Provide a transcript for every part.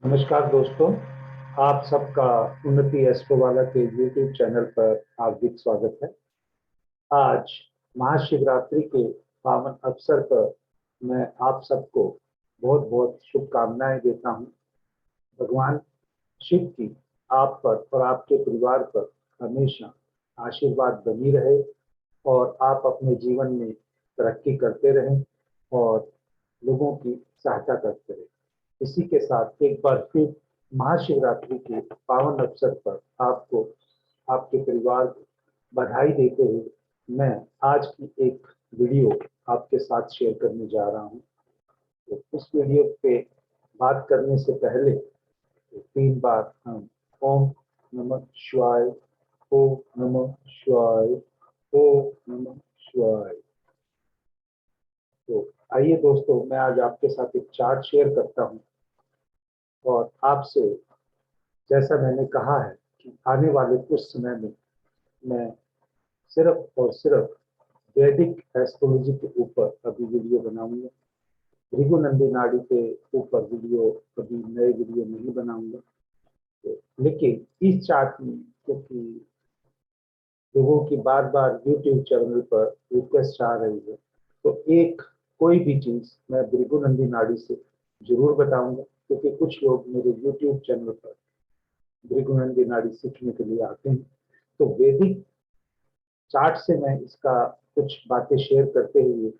नमस्कार दोस्तों, आप सबका उन्नति एस्ट्रोवाला के यूट्यूब चैनल पर हार्दिक स्वागत है। आज महाशिवरात्रि के पावन अवसर पर मैं आप सबको बहुत बहुत शुभकामनाएं देता हूं। भगवान शिव की आप पर और आपके परिवार पर हमेशा आशीर्वाद बनी रहे और आप अपने जीवन में तरक्की करते रहें और लोगों की सहायता करते रहें। इसी के साथ एक बार फिर महाशिवरात्रि के पावन अवसर पर आपको, आपके परिवार को बधाई देते हुए मैं आज की एक वीडियो आपके साथ शेयर करने जा रहा हूं। तो उस वीडियो पे बात करने से पहले तीन बार हम ओम नमः शिवाय, ओम नमः शिवाय, ओम नमः शिवाय। तो आइए दोस्तों, मैं आज आपके साथ एक चार्ट शेयर करता हूं और आपसे, जैसा मैंने कहा है कि आने वाले कुछ समय में मैं सिर्फ और सिर्फ वैदिक एस्ट्रोलॉजी के ऊपर अभी वीडियो बनाऊंगा। भृगु नंदी नाड़ी के ऊपर वीडियो, कभी नए वीडियो नहीं बनाऊंगा। तो लेकिन इस चार्ट में, क्योंकि लोगों की बार बार यूट्यूब चैनल पर रिक्वेस्ट आ रही है, तो एक कोई भी चीज मैं भृगु नंदी नाड़ी से जरूर बताऊंगा, क्योंकि कुछ लोग मेरे यूट्यूब चैनल पर भृगु नंदी नाड़ी सीखने के लिए आते हैं। तो वैदिक चार्ट से मैं इसका कुछ बातें शेयर करते हुए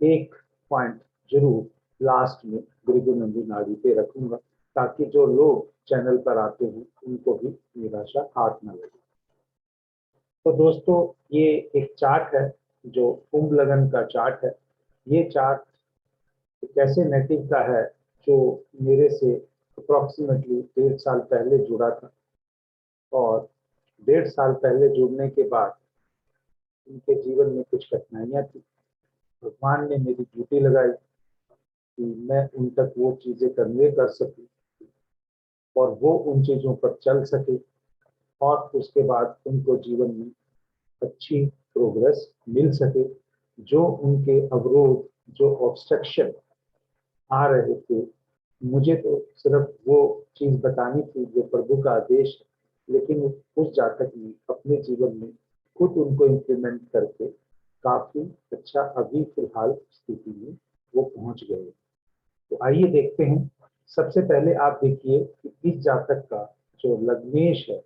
एक पॉइंट जरूर लास्ट में भृगु नंदी नाड़ी पे रखूंगा, ताकि जो लोग चैनल पर आते हैं उनको भी निराशा हाथ न लगे। तो दोस्तों, ये एक चार्ट है जो कुंभ लगन का चार्ट है। ये चार्ट एक ऐसे नेटिव का है जो मेरे से अप्रोक्सीमेटली 1.5 साल पहले जुड़ा था, और 1.5 साल पहले जुड़ने के बाद उनके जीवन में कुछ कठिनाइयां थी। भगवान ने मेरी ड्यूटी लगाई कि मैं उन तक वो चीजें कन्वे कर सकूं और वो उन चीजों पर चल सके, और उसके बाद उनको जीवन में अच्छी प्रोग्रेस मिल सके। जो उनके अवरोध, जो ऑब्स्ट्रक्शन आ रहे थे, मुझे तो सिर्फ वो चीज बतानी थी जो प्रभु का आदेश है, लेकिन उस जातक ने अपने जीवन में खुद उनको इम्प्लीमेंट करके काफी अच्छा अभी फिलहाल स्थिति में वो पहुंच गए। तो आइए देखते हैं। सबसे पहले आप देखिए कि इस जातक का जो लग्नेश है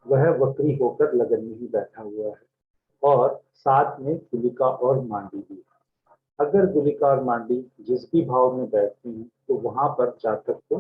वह वक्री होकर लगन में ही बैठा हुआ है, और साथ में गुलिका और मांडी भी। अगर गुलिका और मांडी जिस भी भाव में बैठती हैं तो वहां पर जातक को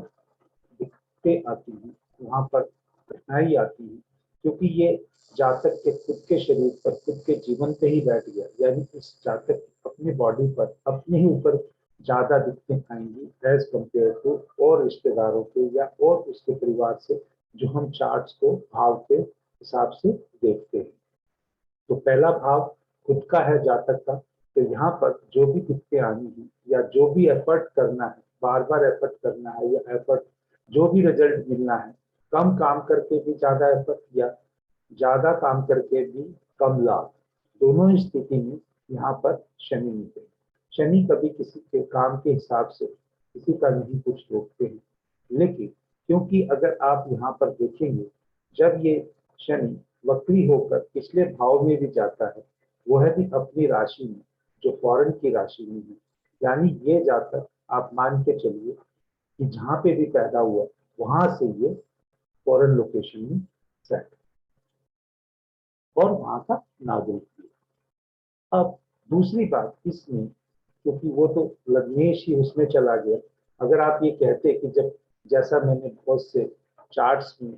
दिक्कतें आती हैं, वहां पर कठिनाई आती है, क्योंकि ये जातक के खुद के शरीर पर, खुद के जीवन पे ही बैठ गया। यानी इस जातक अपनी बॉडी पर, अपने ही ऊपर ज्यादा दिक्कतें आएंगी एज कंपेयर टू और रिश्तेदारों के या और उसके परिवार से, जो हम चार्ट्स को भाव के हिसाब से देखते हैं। तो पहला भाव खुद का है जातक का। तो यहाँ पर जो भी दिक्कतें आनी है या जो भी एफर्ट करना है, बार बार एफर्ट करना है, या एफर्ट जो भी रिजल्ट मिलना है, कम काम करके भी ज्यादा एफर्ट या ज्यादा काम करके भी कम लाभ, दोनों ही स्थिति में यहाँ पर शनि मिलते। शनि कभी किसी के काम के हिसाब से किसी का नहीं कुछ रोकते हैं, लेकिन क्योंकि अगर आप यहाँ पर देखेंगे, जब ये शनि वक्री होकर पिछले भाव में भी जाता है, वह भी अपनी राशि में, जो फॉरेन की राशि में है। यानी ये जातक, आप मान के चलिए कि जहां पे भी पैदा हुआ वहां से ये फॉरेन लोकेशन में सेट, और वहां का नागरिक भी। अब दूसरी बात इसमें, क्योंकि वो तो लग्नेश ही उसमें चला गया। अगर आप ये कहते कि जब, जैसा मैंने बहुत से चार्ट्स में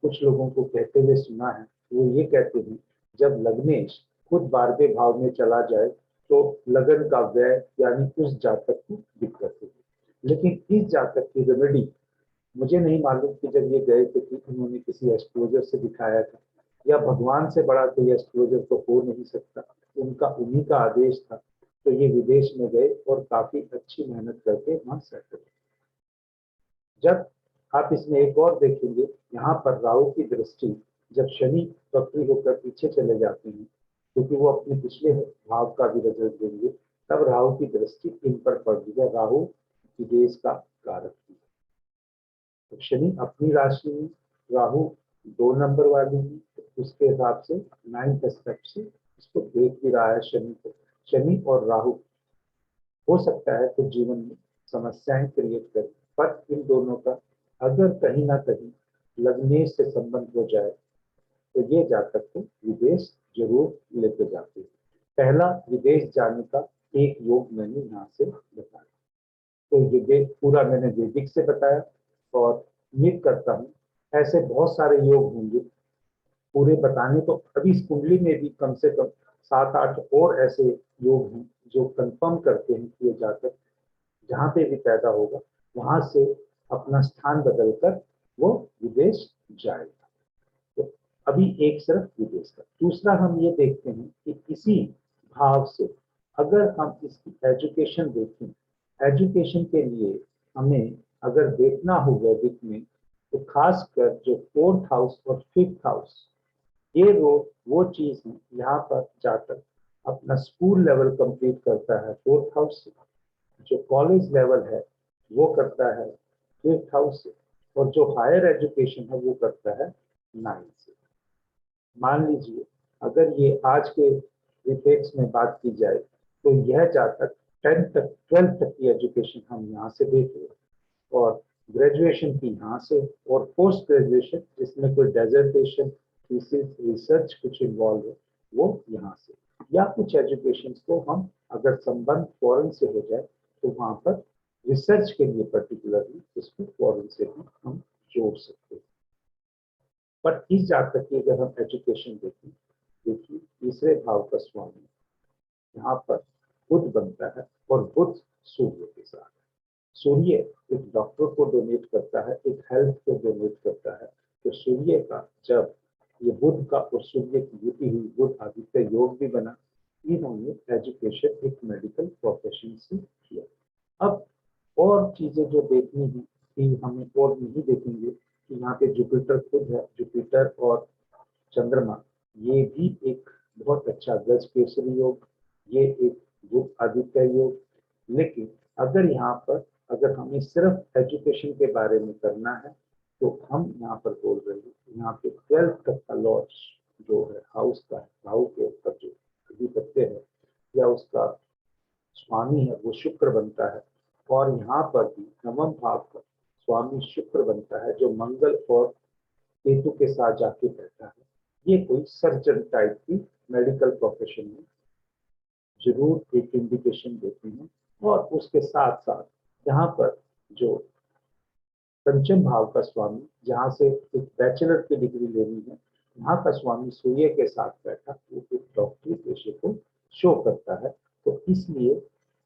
कुछ लोगों को कहते हुए सुना है, वो ये कहते हैं जब लग्नेश खुद 12वें भाव में चला जाए तो लगन का व्यय, यानी उस जातक को दिक्कत होगी। लेकिन इस जातक की रेमेडी मुझे नहीं मालूम कि जब ये गए थे कि उन्होंने किसी एस्ट्रोलॉजर से दिखाया था, या भगवान से बड़ा कोई एस्ट्रोलॉजर तो हो नहीं सकता, उनका उन्हीं का आदेश था। तो ये विदेश में गए और काफी अच्छी मेहनत करके वहां सेटल। जब आप इसमें एक और देखेंगे, यहाँ पर राहु की दृष्टि, जब शनि वक्री होकर पीछे चले जाते हैं, क्योंकि वो अपने पिछले भाव का भी रिजल्ट देंगे, तब राहु की दृष्टि इन पर पड़ रही है। राहु विदेश का कारक है। तो शनि अपनी राशि में, राहु 2 नंबर वाली में, तो उसके हिसाब से 9th एस्पेक्ट से इसको देख भी रहा है शनि को। शनि और राहु हो सकता है तो जीवन में समस्याएं क्रिएट करे, पर इन दोनों का अगर कहीं ना कहीं लग्नेश से संबंध हो जाए तो ये जातक को विदेश जरूर लेके जाते हैं। पहला विदेश जाने का एक योग मैंने यहाँ से बताया। तो ये पूरा मैंने वैदिक से बताया और उम्मीद करता हूँ ऐसे बहुत सारे योग होंगे पूरे बताने। तो अभी इस कुंडली में भी कम से कम 7-8 और ऐसे योग हैं जो कंफर्म करते हैं कि ये जातक जहाँ पे भी पैदा होगा वहां से अपना स्थान बदलकर वो विदेश जाएगा। तो अभी एक सिर्फ विदेश का। दूसरा हम ये देखते हैं कि इसी भाव से अगर हम इसकी एजुकेशन देखें, एजुकेशन के लिए हमें अगर देखना हो वैदिक में तो खासकर जो 4th हाउस और 5th हाउस, ये वो चीज है यहाँ पर जाकर अपना स्कूल लेवल कंप्लीट करता है 4th हाउस से, जो कॉलेज लेवल है वो करता है 5th हाउस से, और जो हायर एजुकेशन है वो करता है 9th से। मान लीजिए अगर ये आज के रिपेक्स में बात की जाए तो यह जातक 10th तक 12th तक की एजुकेशन हम यहाँ से देख रहे हैं, और ग्रेजुएशन की यहाँ से, और पोस्ट ग्रेजुएशन जिसमें कोई डेजर्टेशन थीसिस रिसर्च कुछ इन्वॉल्व है वो यहाँ से, या कुछ एजुकेशन को हम अगर संबंध फॉरेन से हो जाए तो वहां पर रिसर्च के लिए पर्टिकुलरली इसको फॉरेन से भी हम जोड़ सकते हैं। पर इस जातक की अगर हम एजुकेशन देखें, देखिए तीसरे भाव का स्वामी यहाँ पर बुध बनता है, और बुध सूर्य के साथ। सूर्य एक डॉक्टर को डोनेट करता है, एक हेल्थ को डोनेट करता है। तो सूर्य का जब ये बुध का और सूर्य की युति हुई, बुध आदित्य योग भी बना, इन्होंने एजुकेशन एक मेडिकल प्रोफेशन से किया। अब और चीजें जो देखनी है कि हमें और नहीं देखेंगे कि यहाँ पे जुपिटर खुद है, जुपिटर और चंद्रमा, ये भी एक बहुत अच्छा गज केसरी योग, ये एक बुध आदित्य योग। लेकिन अगर यहाँ पर अगर हमें सिर्फ एजुकेशन के बारे में करना है तो हम यहाँ पर बोल रहे हैं यहाँ पे 12th तक का लॉर्ड जो है हाउस का है, राहु के ऊपर जो अधिपत्य है या उसका स्वामी है वो शुक्र बनता है, और यहाँ पर भी 9वें भाव का स्वामी शुक्र बनता है जो मंगल और केतु के साथ जाके बैठा है। ये कोई सर्जन टाइप की मेडिकल प्रोफेशन में जरूर एक इंडिकेशन देते हैं। और उसके साथ साथ यहाँ पर जो पंचम भाव का स्वामी, जहाँ से एक बैचलर की डिग्री लेनी है, वहाँ का स्वामी सूर्य के साथ बैठा, वो एक डॉक्टरी पेशे को शो करता है। तो इसलिए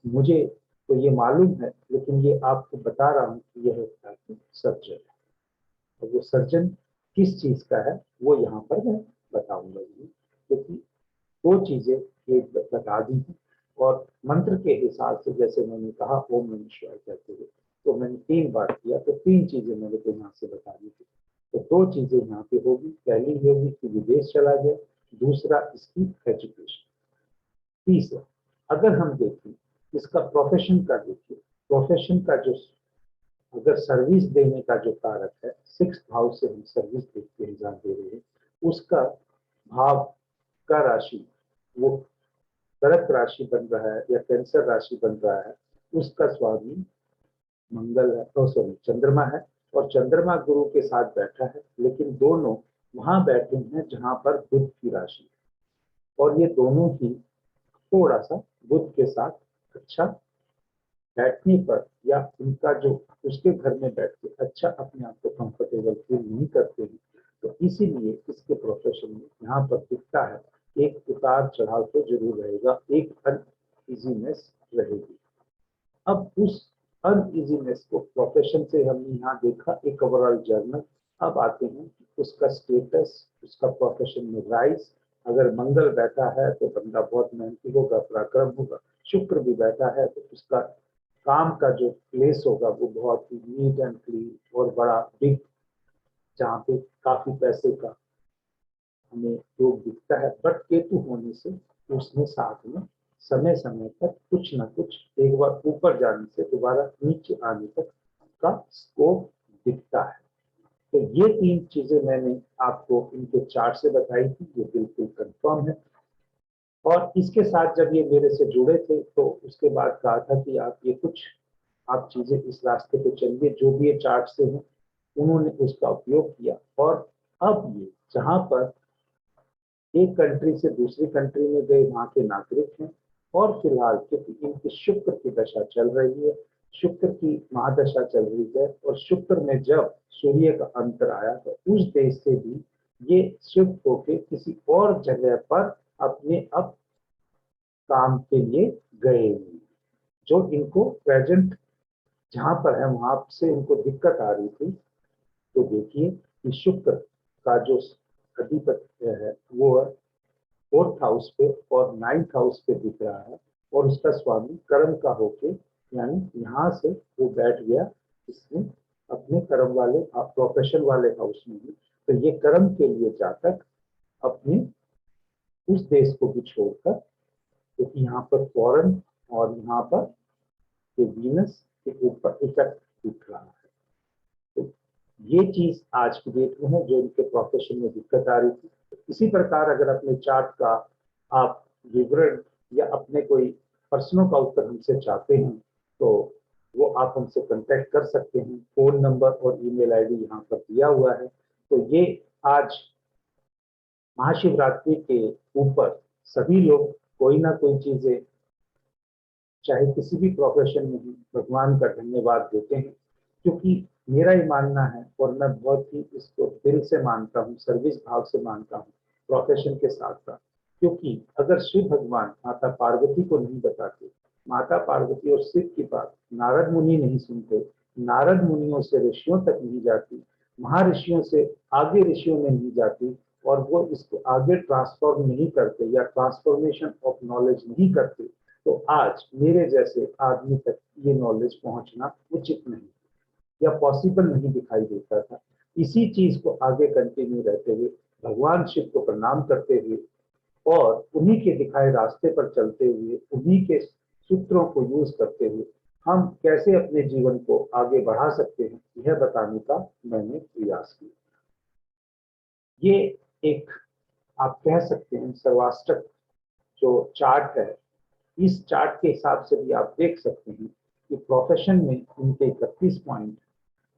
मुझे तो ये मालूम है, लेकिन ये आपको बता रहा हूँ कि यह एक सर्जन है। तो वो सर्जन किस चीज का है वो यहाँ पर मैं बताऊंगा, क्योंकि दो चीजें एक बता दी है, और मंत्र के हिसाब से जैसे मैंने कहा ओम नमः शिवाय कहते हुए, तो मैंने 3 बार किया, तो 3 चीजें मेरे को यहाँ से बतानी थी। तो 2 चीजें यहाँ पे होगी, पहली होगी कि विदेश चला गया, दूसरा इसकी एजुकेशन। तीसरा अगर हम देखें इसका प्रोफेशन का, देखिए प्रोफेशन का जो अगर सर्विस देने का जो कारक है 6th भाव से हम सर्विस देखते हैं जहाँ दे रहे हैं, उसका भाव का राशि वो कर्क राशि बन रहा है या कैंसर राशि बन रहा है, उसका स्वामी मंगल है, तो सॉरी चंद्रमा है, और चंद्रमा गुरु के साथ बैठा है, लेकिन दोनों वहां बैठे हैं जहां पर बुध की राशि है, और ये दोनों ही थोड़ा सा बुध के साथ अच्छा बैठने पर या उनका जो उसके घर में बैठ के अच्छा अपने आप को कंफर्टेबल फील नहीं करते हैं, तो इसीलिए इसके प्रोफेशन में यहाँ पर दिखता है एक उतार चढ़ाव तो जरूर रहेगा, एक अनइजीनेस रहेगी। अब उस अनइजीनेस को प्रोफेशन से हमने यहाँ देखा एक ओवरऑल जर्नल। अब आते हैं उसका स्टेटस, उसका प्रोफेशन में राइज। अगर मंगल बैठा है तो बंदा बहुत मेहनती होगा, पराक्रम होगा। शुक्र भी बैठा है तो उसका काम का जो प्लेस होगा वो बहुत ही नीट एंड क्लीन और बड़ा बिग, जहाँ पे काफी पैसे का हमें योग दिखता है। बट केतु होने से उसमें साथ में समय समय पर कुछ ना कुछ, एक बार ऊपर जाने से दोबारा नीचे आने तक का स्कोप दिखता है। तो ये 3 चीजें मैंने आपको इनके चार्ट से बताई थी, ये बिल्कुल कंफर्म है। और इसके साथ जब ये मेरे से जुड़े थे तो उसके बाद कहा था कि आप ये कुछ आप चीजें इस रास्ते पे चलिए, जो भी ये चार्ट से हैं उन्होंने उसका उपयोग किया। और अब ये जहां पर एक कंट्री से दूसरी कंट्री में गए वहां के नागरिक हैं, और फिलहाल क्योंकि इनकी शुक्र की दशा चल रही है, शुक्र की महादशा चल रही है, और शुक्र में जब सूर्य का अंतर आया तो उस देश से भी ये शिफ्ट होके किसी और जगह पर अपने अब काम के लिए गए, जो इनको प्रेजेंट जहां पर है वहां से इनको दिक्कत आ रही थी। तो देखिए कि शुक्र का जो अधिपत्य है वो 4th हाउस पे और 9th हाउस पे दिख रहा है, और उसका स्वामी कर्म का होके, यानी यहाँ से वो बैठ गया इसमें अपने कर्म वाले प्रोफेशन वाले हाउस में ही। तो ये कर्म के लिए जातक अपने उस देश को भी छोड़कर, क्योंकि यहाँ पर फॉरेन और यहाँ पर ये वीनस के ऊपर इफेक्ट दिख रहा है। तो ये चीज आज की डेट में है जो इनके प्रोफेशन में दिक्कत आ रही थी। तो इसी प्रकार अगर अपने चार्ट का आप विवरण या अपने कोई प्रश्नों का उत्तर हमसे चाहते हैं तो वो आप हमसे कांटेक्ट कर सकते हैं। फोन नंबर और ईमेल आईडी यहाँ पर दिया हुआ है। तो ये आज महाशिवरात्रि के ऊपर सभी लोग कोई ना कोई चीजें, चाहे किसी भी प्रोफेशन में ही, भगवान का धन्यवाद देते हैं। क्योंकि मेरा ही मानना है, और मैं बहुत ही इसको दिल से मानता हूँ, सर्विस भाव से मानता हूँ प्रोफेशन के साथ साथ। क्योंकि अगर शिव भगवान माता पार्वती को नहीं बताते, माता पार्वती और शिव की बात नारद मुनि नहीं सुनते, नारद मुनियों से ऋषियों तक नहीं जाती, महर्षियों से आगे ऋषियों में नहीं जाती, और वो इसको आगे ट्रांसफॉर्म नहीं करते या ट्रांसफॉर्मेशन ऑफ नॉलेज नहीं करते, तो आज मेरे जैसे आदमी तक ये नॉलेज पहुंचना उचित नहीं या पॉसिबल नहीं दिखाई देता था। इसी चीज को आगे कंटिन्यू रहते हुए, भगवान शिव को प्रणाम करते हुए और उन्हीं के दिखाए रास्ते पर चलते हुए, उन्हीं के सूत्रों को यूज करते हुए हम कैसे अपने जीवन को आगे बढ़ा सकते हैं, यह बताने का मैंने प्रयास किया। ये एक आप कह सकते हैं सर्वाष्टक जो चार्ट है, इस चार्ट के हिसाब से भी आप देख सकते हैं कि प्रोफेशन में इनके 31 पॉइंट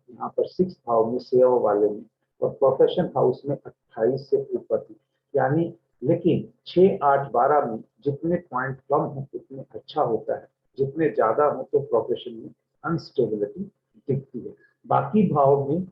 यहाँ पर 6th हाउस में सेवा वाले में, और प्रोफेशन हाउस में 28 से ऊपर है। यानी लेकिन 6, 8, 12 में जितने पॉइंट कम हो उतने अच्छा होता है, जितने ज्यादा हो तो प्रोफेशन में अनस्टेबिलिटी दिखती है। बाकी भाव में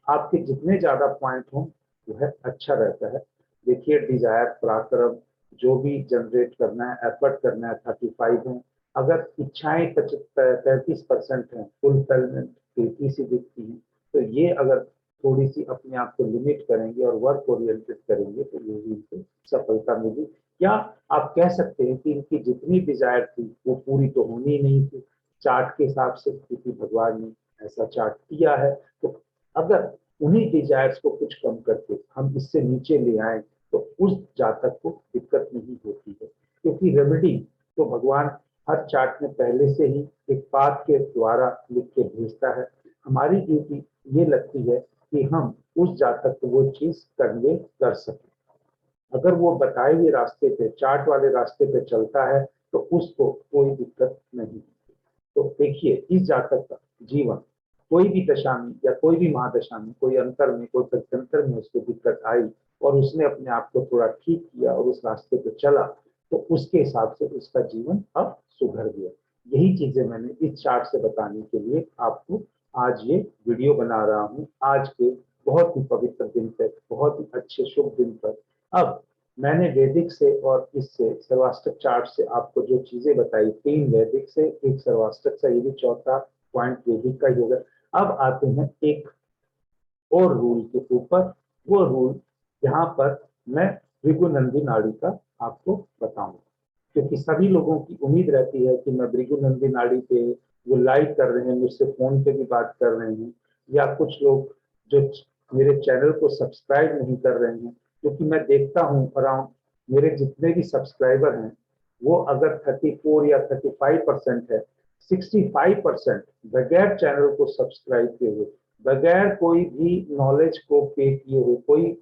आपके जितने ज्यादा पॉइंट हो वह अच्छा रहता है। देखिए डिजायर, पराक्रम, जो भी जनरेट करना है, एफर्ट करना है 35 है। अगर इच्छाएं 35% है, फुलफिलमेंट 33 ही दिखती है। तो ये अगर थोड़ी सी अपने आप को लिमिट करेंगे और वर्क ओरिएंटेड करेंगे तो ये इनको सफलता मिली। या आप कह सकते हैं कि इनकी जितनी डिजायर थी वो पूरी तो होनी ही नहीं थी चार्ट के हिसाब से, क्योंकि भगवान ने ऐसा चार्ट दिया है। तो अगर उन्हीं डिजायर्स को कुछ कम करके हम इससे नीचे ले आए तो उस जातक को दिक्कत नहीं होती है। क्योंकि रेमेडी तो भगवान हर चार्ट में पहले से ही एक पाथ के द्वारा लिख के भेजता है। हमारी ड्यूटी ये लगती है कि हम उस जातक को वो चीज कन्वे कर सकें। अगर वो बताए हुए रास्ते पे, चार्ट वाले रास्ते पे चलता है तो उसको कोई दिक्कत नहीं। तो देखिए इस जातक का जीवन कोई भी दशा में या कोई भी महादशा में, कोई अंतर में, कोई प्रत्यंतर में उसको दिक्कत आई और उसने अपने आप को थोड़ा ठीक किया और उस रास्ते पे चला, तो उसके हिसाब से उसका जीवन अब सुधर गया। यही चीजें मैंने इस चार्ट से बताने के लिए आपको आज ये वीडियो बना रहा हूँ। आज के बहुत ही पवित्र दिन पर, बहुत ही अच्छे शुभ दिन पर अब मैंने वैदिक से और इससे सर्वाष्टक चार्ट से आपको जो चीजें बताई, 3 वैदिक से, 1 सर्वाष्टक से, ये भी चौथा पॉइंट वैदिक का ही होगा। अब आते हैं एक और रूल के ऊपर, वो रूल यहाँ पर मैं भृगुनंदी नाड़ी का आपको बताऊंगा। क्योंकि सभी लोगों की उम्मीद रहती है कि मैं भृगुनंदी नाड़ी पे वो लाइक कर रहे हैं, मुझसे फोन पे भी बात कर रहे हैं, या कुछ लोग जो मेरे चैनल को सब्सक्राइब नहीं कर रहे हैं। क्योंकि मैं देखता हूँ अराउंड मेरे जितने भी सब्सक्राइबर हैं वो अगर 34 या 35% है, 65% बगैर चैनल को सब्सक्राइब किए हुए बगैर कोई भी नॉलेज को पे किए हुए, कोई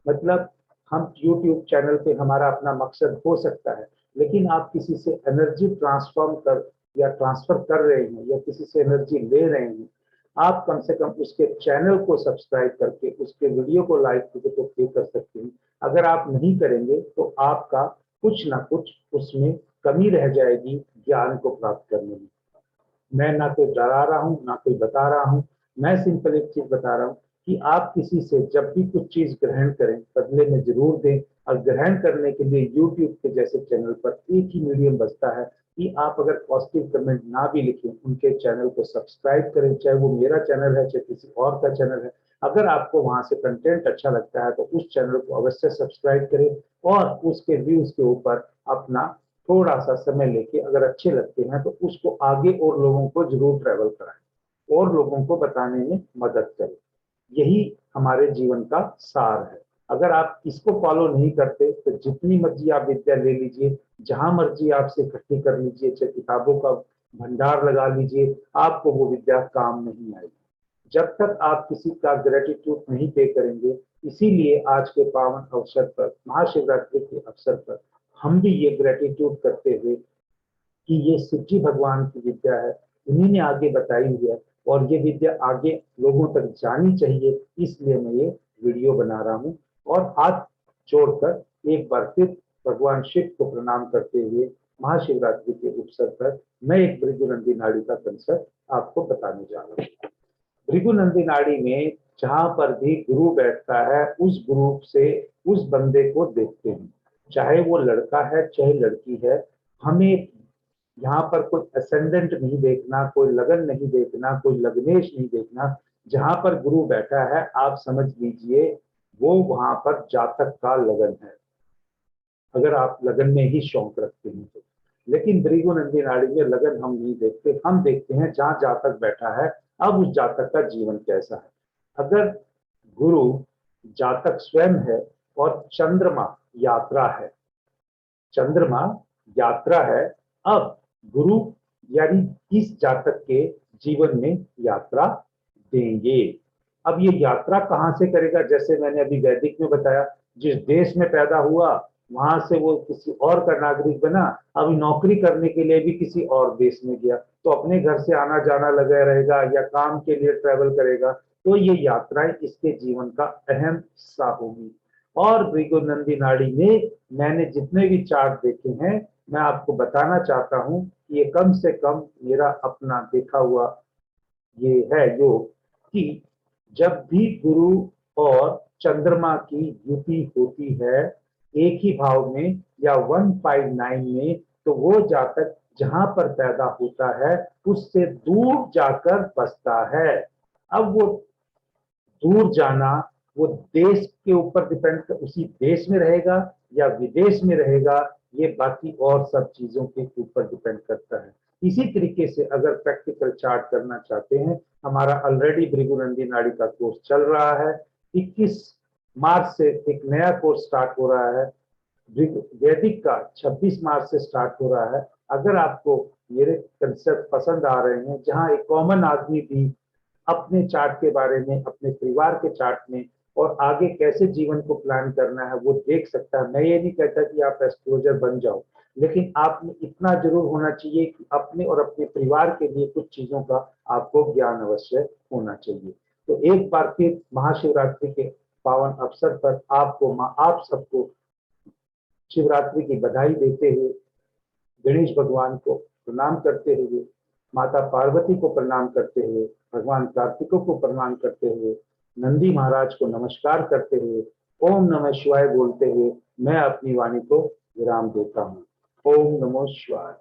मतलब हम यूट्यूब चैनल पे हमारा अपना मकसद हो सकता है, लेकिन आप किसी से एनर्जी ट्रांसफॉर्म कर या ट्रांसफर कर रहे हैं या किसी से एनर्जी ले रहे हैं, आप कम से कम उसके चैनल को सब्सक्राइब करके उसके वीडियो को लाइक करके तो पे कर सकते हैं। अगर आप नहीं करेंगे तो आपका कुछ ना कुछ उसमें कमी रह जाएगी ज्ञान को प्राप्त करने में। मैं ना कोई डरा रहा हूँ ना कोई बता रहा हूँ, मैं सिंपल एक चीज बता रहा हूँ कि आप किसी से जब भी कुछ चीज ग्रहण करें बदले में जरूर दें। और ग्रहण करने के लिए यूट्यूब के जैसे चैनल पर एक ही मीडियम बचता है कि आप अगर पॉजिटिव कमेंट ना भी लिखें, उनके चैनल को सब्सक्राइब करें, चाहे वो मेरा चैनल है चाहे किसी और का चैनल है। अगर आपको वहां से कंटेंट अच्छा लगता है तो उस चैनल को अवश्य सब्सक्राइब करें और उसके व्यूज के ऊपर अपना थोड़ा सा समय लेके अगर अच्छे लगते हैं तो उसको आगे और लोगों को जरूर ट्रेवल कराएं और लोगों को बताने में मदद करें। यही हमारे जीवन का सार है। अगर आप इसको फॉलो नहीं करते तो जितनी मर्जी आप विद्या ले लीजिए, जहां मर्जी आपसे इकट्ठी कर लीजिए, चाहे किताबों का भंडार लगा लीजिए, आपको वो विद्या काम नहीं आएगी जब तक आप किसी का ग्रेटिट्यूड नहीं पे करेंगे। इसीलिए आज के पावन अवसर पर, महाशिवरात्रि के अवसर पर, हम भी ये ग्रेटिट्यूड करते हुए कि ये शिव जी भगवान की विद्या है, उन्हीं ने आगे बताई हुई है और ये विद्या आगे लोगों तक जानी चाहिए, इसलिए मैं ये वीडियो बना रहा हूँ। और हाथ जोड़कर एक बार फिर भगवान शिव को प्रणाम करते हुए महाशिवरात्रि के अवसर पर मैं एक भृगुनंदी नाड़ी का कंसेप्ट आपको बताने जा रहा हूँ। भृगुनंदी नाड़ी में जहां पर भी गुरु बैठता है उस गुरु से उस बंदे को देखते हैं, चाहे वो लड़का है चाहे लड़की है। हमें यहाँ पर कोई असेंडेंट नहीं देखना, कोई लगन नहीं देखना, कोई लग्नेश नहीं देखना। जहां पर गुरु बैठा है आप समझ लीजिए वो वहां पर जातक का लगन है, अगर आप लगन में ही शौक रखते हैं तो। लेकिन भृगुनंदी नाड़ी में लगन हम नहीं देखते, हम देखते हैं जहां जातक बैठा है अब उस जातक का जीवन कैसा है। अगर गुरु जातक स्वयं है और चंद्रमा यात्रा है, चंद्रमा यात्रा है, अब गुरु यानी इस जातक के जीवन में यात्रा देंगे। अब ये यात्रा कहां से करेगा, जैसे मैंने अभी वैदिक में बताया, जिस देश में पैदा हुआ वहां से वो किसी और का नागरिक बना, अब नौकरी करने के लिए भी किसी और देश में गया तो अपने घर से आना जाना लगा रहेगा या काम के लिए ट्रेवल करेगा, तो ये यात्राएं इसके जीवन का अहम हिस्सा होगी। और भृगुनंदी नाड़ी में मैंने जितने भी चार्ट देखे हैं, मैं आपको बताना चाहता हूं कि ये कम से कम मेरा अपना देखा हुआ ये है योग कि जब भी गुरु और चंद्रमा की युति होती है एक ही भाव में या 159 में, तो वो जातक जहां पर पैदा होता है उससे दूर जाकर बसता है। अब वो दूर जाना, वो देश के ऊपर डिपेंड, उसी देश में रहेगा या विदेश में रहेगा, ये बाकी और सब चीजों के ऊपर डिपेंड करता है। इसी तरीके से अगर प्रैक्टिकल चार्ट करना चाहते हैं, हमारा ऑलरेडी भृगुनंदी नाड़ी का कोर्स चल रहा है। 21 मार्च से एक नया कोर्स स्टार्ट हो रहा है, वैदिक का 26 मार्च से स्टार्ट हो रहा है। अगर आपको मेरे कंसेप्ट पसंद आ रहे हैं जहां एक कॉमन आदमी भी अपने चार्ट के बारे में, अपने परिवार के चार्ट में और आगे कैसे जीवन को प्लान करना है वो देख सकता है। मैं ये नहीं कहता कि आप एस्ट्रोलॉजर बन जाओ, लेकिन आप में इतना जरूर होना चाहिए कि अपने और अपने परिवार के लिए कुछ चीजों का आपको ज्ञान अवश्य होना चाहिए। तो एक बार फिर महाशिवरात्रि के पावन अवसर पर आपको आप सबको शिवरात्रि की बधाई देते हुए, गणेश भगवान को प्रणाम करते हुए, माता पार्वती को प्रणाम करते हुए, भगवान कार्तिकों को प्रणाम करते हुए, नंदी महाराज को नमस्कार करते हुए, ओम नमः शिवाय बोलते हुए मैं अपनी वाणी को विराम देता हूँ। ओम नमो शिवाय।